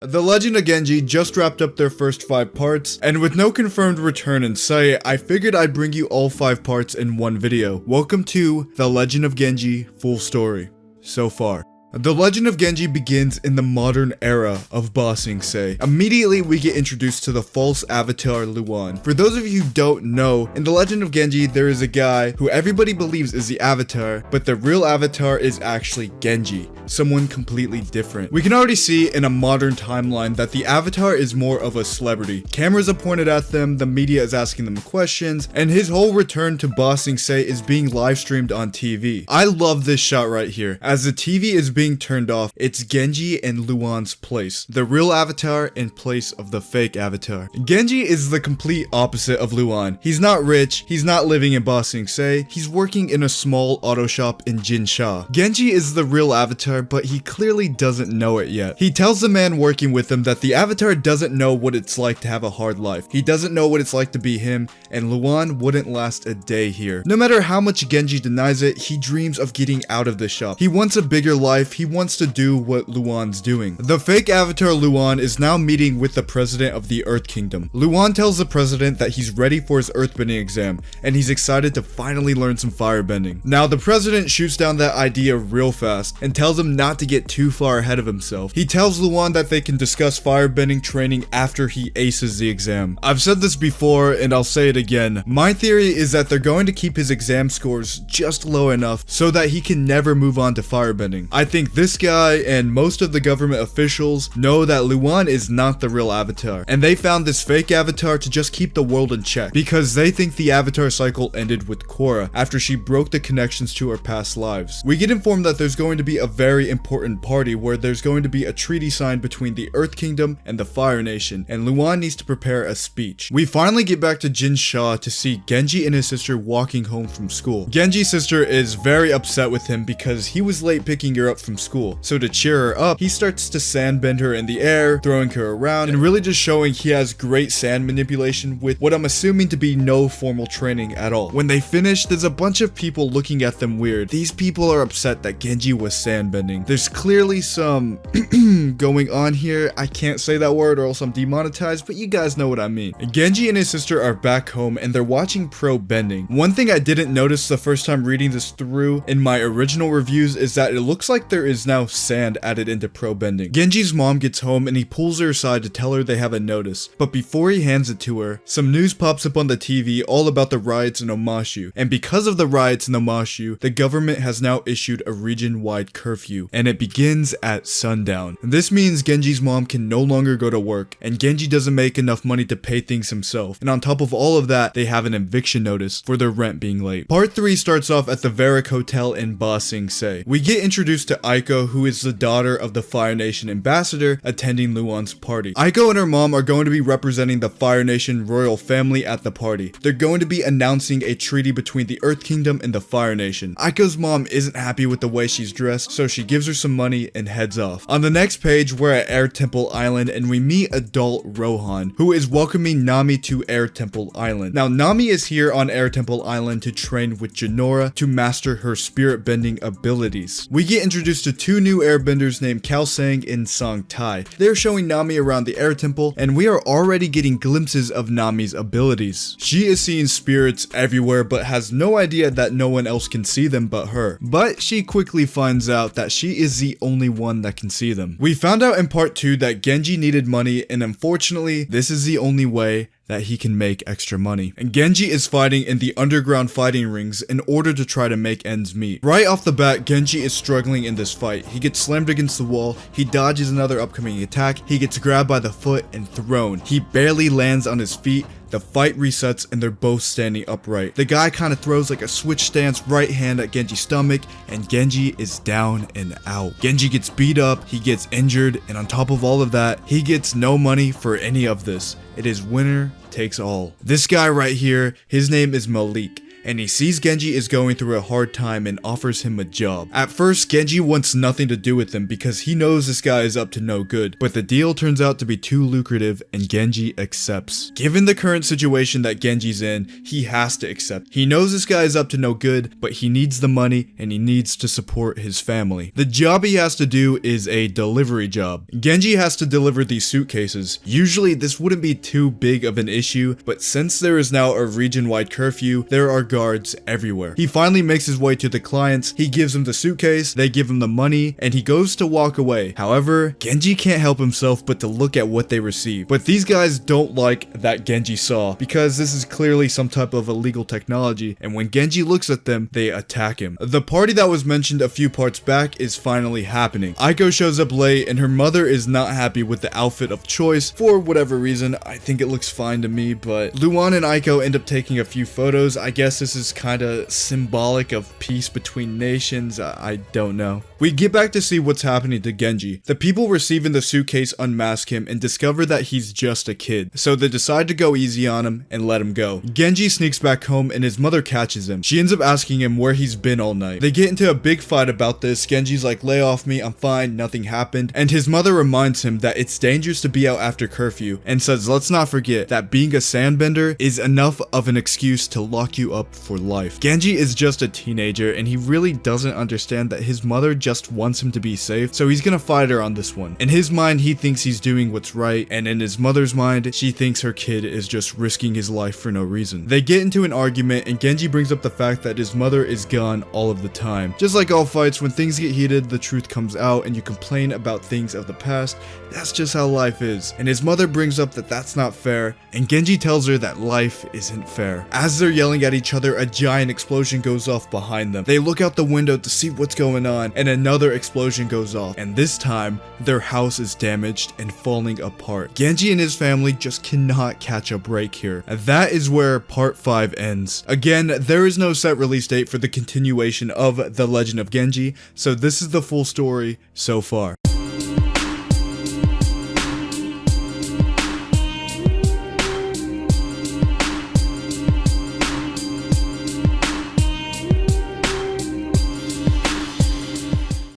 The Legend of Genji just wrapped up their first 5 parts, and with no confirmed return in sight, I figured I'd bring you all 5 parts in one video. Welcome to The Legend of Genji Full Story. So far. The Legend of Genji begins in the modern era of Ba Sing Se. Immediately, we get introduced to the false avatar Luan. For those of you who don't know, in The Legend of Genji, there is a guy who everybody believes is the avatar, but the real avatar is actually Genji, someone completely different. We can already see in a modern timeline that the avatar is more of a celebrity. Cameras are pointed at them, the media is asking them questions, and his whole return to Ba Sing Se is being live streamed on TV. I love this shot right here. As the TV is being turned off, it's Genji in Luan's place. The real avatar in place of the fake avatar. Genji is the complete opposite of Luan. He's not rich, he's not living in Ba Sing Se, he's working in a small auto shop in Jinsha. Genji is the real avatar, but he clearly doesn't know it yet. He tells the man working with him that the avatar doesn't know what it's like to have a hard life. He doesn't know what it's like to be him, and Luan wouldn't last a day here. No matter how much Genji denies it, he dreams of getting out of the shop. He wants a bigger life, he wants to do what Luan's doing. The fake avatar Luan is now meeting with the president of the Earth Kingdom. Luan tells the president that he's ready for his earthbending exam, and he's excited to finally learn some firebending. Now the president shoots down that idea real fast, and tells him not to get too far ahead of himself. He tells Luan that they can discuss firebending training after he aces the exam. I've said this before, and I'll say it again. My theory is that they're going to keep his exam scores just low enough so that he can never move on to firebending. I think this guy and most of the government officials know that Luan is not the real avatar, and they found this fake avatar to just keep the world in check, because they think the avatar cycle ended with Korra after she broke the connections to her past lives. We get informed that there's going to be a very important party where there's going to be a treaty signed between the Earth Kingdom and the Fire Nation, and Luan needs to prepare a speech. We finally get back to Jinsha to see Genji and his sister walking home from school. Genji's sister is very upset with him because he was late picking her up from school. So to cheer her up, he starts to sandbend her in the air, throwing her around, and really just showing he has great sand manipulation with what I'm assuming to be no formal training at all. When they finish, there's a bunch of people looking at them weird. These people are upset that Genji was sandbending. There's clearly some going on here. I can't say that word or else I'm demonetized, but you guys know what I mean. Genji and his sister are back home and they're watching pro bending. One thing I didn't notice the first time reading this through in my original reviews is that it looks like there is now sand added into pro bending. Genji's mom gets home and he pulls her aside to tell her they have a notice, but before he hands it to her, some news pops up on the TV all about the riots in Omashu, and because of the riots in Omashu, the government has now issued a region-wide curfew, and it begins at sundown. This means Genji's mom can no longer go to work, and Genji doesn't make enough money to pay things himself, and on top of all of that, they have an eviction notice for their rent being late. Part 3 starts off at the Varick Hotel in Ba Sing Se. We get introduced to Aiko, who is the daughter of the Fire Nation ambassador attending Luan's party. Aiko and her mom are going to be representing the Fire Nation royal family at the party. They're going to be announcing a treaty between the Earth Kingdom and the Fire Nation. Aiko's mom isn't happy with the way she's dressed, so she gives her some money and heads off. On the next page, we're at Air Temple Island and we meet adult Rohan, who is welcoming Nami to Air Temple Island. Now, Nami is here on Air Temple Island to train with Jinora to master her spirit bending abilities. We get introduced to 2 new airbenders named Kalsang and Song Tai. They're showing Nami around the air temple, and we are already getting glimpses of Nami's abilities. She is seeing spirits everywhere, but has no idea that no one else can see them but her. But she quickly finds out that she is the only one that can see them. We found out in part 2 that Genji needed money, and unfortunately, this is the only way that he can make extra money. And Genji is fighting in the underground fighting rings in order to try to make ends meet. Right off the bat, Genji is struggling in this fight. He gets slammed against the wall, he dodges another upcoming attack, he gets grabbed by the foot and thrown. He barely lands on his feet. The fight resets and they're both standing upright. The guy kind of throws like a switch stance right hand at Genji's stomach, and Genji is down and out. Genji gets beat up, he gets injured, and on top of all of that, he gets no money for any of this. It is winner takes all. This guy right here, his name is Malik. and he sees Genji is going through a hard time and offers him a job. At first, Genji wants nothing to do with him because he knows this guy is up to no good, but the deal turns out to be too lucrative and Genji accepts. Given the current situation that Genji's in, he has to accept. He knows this guy is up to no good, but he needs the money and he needs to support his family. The job he has to do is a delivery job. Genji has to deliver these suitcases. Usually this wouldn't be too big of an issue, but since there is now a region-wide curfew, there are guards everywhere. He finally makes his way to the clients, he gives them the suitcase, they give him the money, and he goes to walk away. However, Genji can't help himself but to look at what they receive. But these guys don't like that Genji saw, because this is clearly some type of illegal technology, and when Genji looks at them, they attack him. The party that was mentioned a few parts back is finally happening. Aiko shows up late, and her mother is not happy with the outfit of choice for whatever reason. I think it looks fine to me, but Luan and Aiko end up taking a few photos. I guess this is kinda symbolic of peace between nations. I don't know. We get back to see what's happening to Genji. The people receiving the suitcase unmask him and discover that he's just a kid, so they decide to go easy on him and let him go. Genji sneaks back home and his mother catches him. She ends up asking him where he's been all night. They get into a big fight about this. Genji's like, lay off me, I'm fine, nothing happened, and his mother reminds him that it's dangerous to be out after curfew and says let's not forget that being a sandbender is enough of an excuse to lock you up for life. Genji is just a teenager and he really doesn't understand that his mother just wants him to be safe, so he's gonna fight her on this one. In his mind, he thinks he's doing what's right, and in his mother's mind, she thinks her kid is just risking his life for no reason. They get into an argument and Genji brings up the fact that his mother is gone all of the time. Just like all fights, when things get heated, the truth comes out and you complain about things of the past. That's just how life is. And his mother brings up that that's not fair, and Genji tells her that life isn't fair. As they're yelling at each other, a giant explosion goes off behind them. They look out the window to see what's going on, and another explosion goes off, and this time, their house is damaged and falling apart. Genji and his family just cannot catch a break here. And that is where part 5 ends. Again, there is no set release date for the continuation of The Legend of Genji, so this is the full story so far.